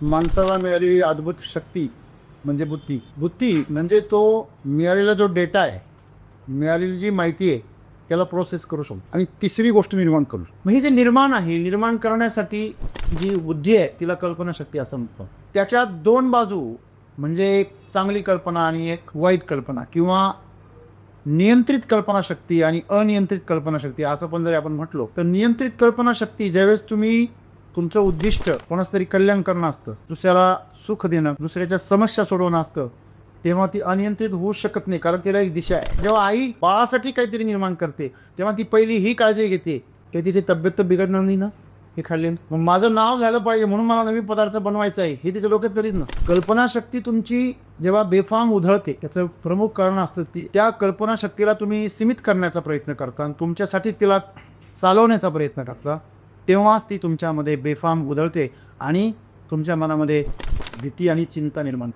माणसाला मिळालेली अद्भुत शक्ती म्हणजे बुद्धी. बुद्धी म्हणजे तो मिळालेला जो डेटा आहे, मिळालेली जी माहिती आहे त्याला प्रोसेस करू शकतो आणि तिसरी गोष्ट निर्माण करू शकतो. मग हे जे निर्माण आहे, निर्माण करण्यासाठी जी बुद्धी आहे तिला कल्पनाशक्ती असं म्हणतो. त्याच्या दोन बाजू म्हणजे एक चांगली कल्पना आणि एक वाईट कल्पना, किंवा नियंत्रित कल्पनाशक्ती आणि अनियंत्रित कल्पनाशक्ती असं पण जरी आपण म्हटलो तर नियंत्रित कल्पनाशक्ती ज्यावेळेस तुम्ही तुमचं उद्दिष्ट कोणाचं तरी कल्याण करणं असतं, दुसऱ्याला सुख देणं, दुसऱ्याच्या समस्या सोडवणं असतं, तेव्हा ती अनियंत्रित होऊ शकत नाही, कारण तिला एक दिशा आहे. जेव्हा आई बाळासाठी काहीतरी निर्माण करते तेव्हा ती पहिली ही काळजी घेते की तिची तब्येत तर बिघडणार नाही ना हे खाल्ले, मग माझं नाव झालं पाहिजे म्हणून मला नवीन पदार्थ बनवायचा आहे, हे तिच्या डोक्यात कधीच नसतं. कल्पनाशक्ती तुमची जेव्हा बेफाम उधळते त्याचं प्रमुख कारण असतं ती त्या कल्पनाशक्तीला तुम्ही सीमित करण्याचा प्रयत्न करता आणि तुमच्यासाठी तिला चालवण्याचा प्रयत्न करता, तेव्हाच ती तुमच्यामध्ये बेफाम उधळते आणि तुमच्या मनामध्ये भीती आणि चिंता निर्माण